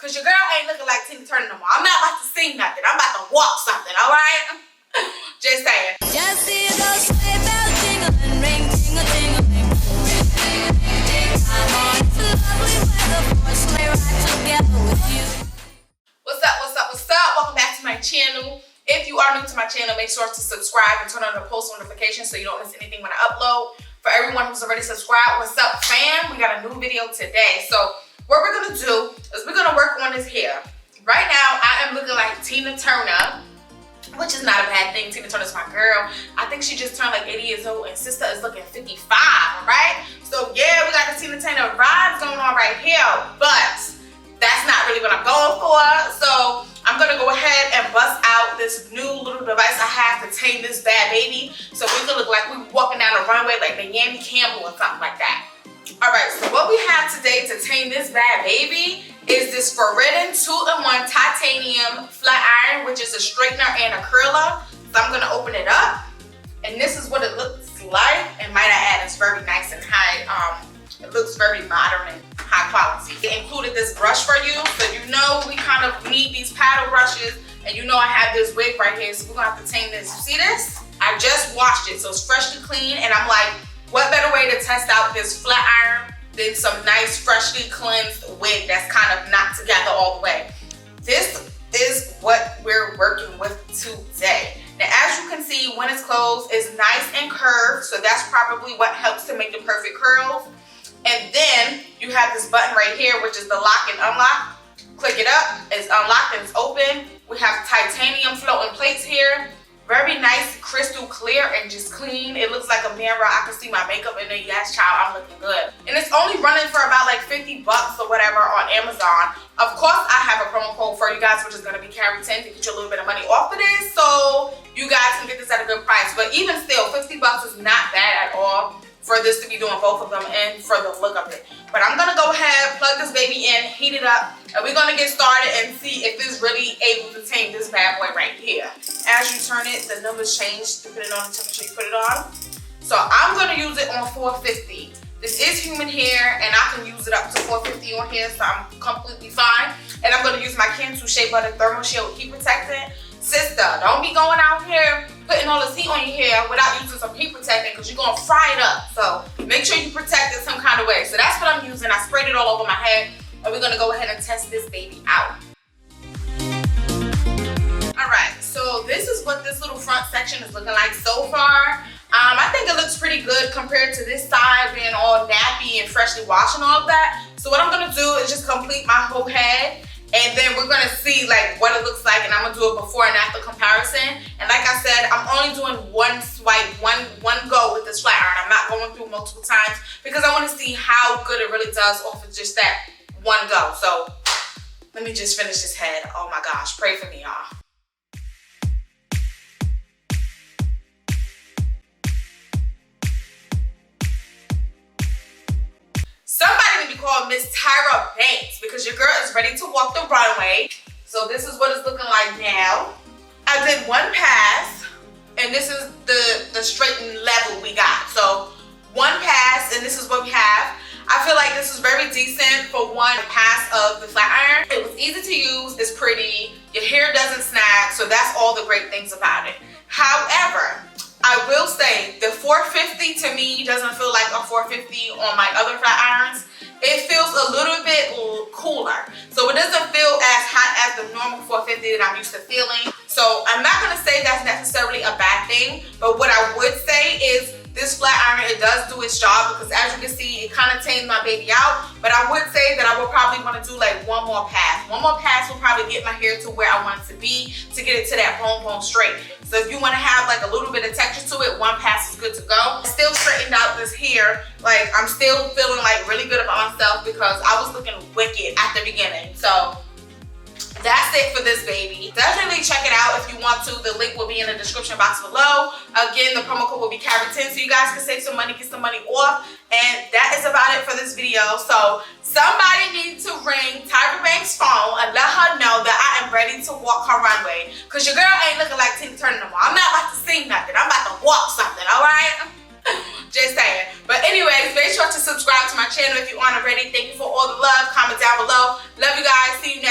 because your girl ain't looking like Tina Turner no more. I'm not about to sing nothing. I'm about to walk something, all right? Just saying. Just see those sleigh bells jingling, ring, tingle, tingling. I'm on to lovely weather for a sleigh ride together with you. What's up, what's up, what's up? Welcome back to my channel. If you are new to my channel, make sure to subscribe and turn on the post notifications so you don't miss anything when I upload. For everyone who's already subscribed, what's up, fam? We got a new video today. So what we're gonna do is we're gonna work on his hair. Right now, I am looking like Tina Turner, which is not a bad thing. Tina Turner's my girl. I think she just turned like 80 years old and sister is looking 55, all right? So yeah, we got the Tina Turner vibes going on right here, but that's not really what I'm going for. So I'm gonna go ahead and bust out this new little device I have to tame this bad baby so we can look like we were walking down the runway like Naomi Campbell or something like that. All right, so what we have today to tame this bad baby is this Furiden 2-in-1 titanium flat iron, which is a straightener and a curler. So I'm gonna open it up, and this is what it looks like. And might I add, it's very nice and high. It looks very modern and high quality. It included this brush for you, so you know we kind of need these paddle brushes, and you know I have this wig right here, so we're gonna have to tame this. You see this? I just washed it, so it's freshly clean, and I'm like, what better way to test out this flat iron than some nice freshly cleansed wig that's kind of not together all the way. This is what we're working with today. Now, as you can see, when it's closed, it's nice and curved, so that's probably what helps to make the perfect curls. And then you have this button right here, which is the lock and unlock. Click it up, it's unlocked and it's open. We have titanium floating plates here. Very nice, crystal clear and just clean. It looks like a mirror. I can see my makeup in there. Yes, child, I'm looking good. And it's only running for about like 50 bucks or whatever on Amazon. Of course, I have a promo code for you guys, which is gonna be carry 10 to get you a little bit of money off of this. So you guys can get this at a good price. But even still, 50 bucks is not bad at all for this to be doing both of them and for the look of it. But I'm gonna go ahead, plug this baby in, heat it up, and we're gonna get started and see if it's really able to tame this bad boy right here. As you turn it, the numbers change depending on the temperature you put it on. So I'm gonna use it on 450. This is human hair, and I can use it up to 450 on here, so I'm completely fine. And I'm gonna use my Cantu Shea Butter Thermal Shield Heat Protectant. Sister, don't be going out here putting all this heat on your hair without using some heat protectant, because you're gonna fry it up. So make sure you protect it some kind of way. So that's what I'm using. I sprayed it all over my head, and we're gonna go ahead and test this baby out. All right, so this is what this little front section is looking like so far. I think it looks pretty good compared to this side being all nappy and freshly washed and all of that. So what I'm gonna do is just complete my whole head, and then we're gonna see like what it looks like, and I'm gonna do a before and after comparison. And like I said, I'm only doing one swipe, one go with this flat iron. I'm not going through multiple times because I wanna see how good it really does off of just that one go. So let me just finish this head. Oh my gosh, pray for me, y'all. Somebody need to call Miss Tyra Banks because your girl is ready to walk the runway. So this is what it's looking like now. I did one pass, and this is the straightened level we got. So one pass, and this is what we have. I feel like this is very decent for one pass of the flat iron. It was easy to use, it's pretty, your hair doesn't snag, so that's all the great things about it. However, I will say the 450 to me doesn't feel like a 450 on my other flat irons. It feels a little bit cooler. So it doesn't feel as hot as the normal 450 that I'm used to feeling. So I'm not gonna say that's necessarily a bad thing, but what I would say is this flat iron, it does do its job because as you can see, it kind of tamed my baby out. But I would say that I would probably want to do like one more pass. One more pass will probably get my hair to where I want it to be to get it to that bone straight. So if you want to have like a little bit of texture to it, one pass is good to go. I still straightened out this hair. Like I'm still feeling like really good about myself because I was looking wicked at the beginning. So that's it for this baby. Definitely check it out if you want to. The link will be in the description box below. Again, the promo code will be carry10 so you guys can save some money, get some money off. And that is about it for this video. So somebody needs to ring Tyra Banks' phone and let her know that I am ready to walk her runway. Because your girl ain't looking like Tina Turner no more. I'm not about to sing nothing. I'm about to walk something, all right? Just saying. But anyways, make sure to subscribe to my channel if you aren't already. Thank you for all the love. Comment down below. Love you guys. See you next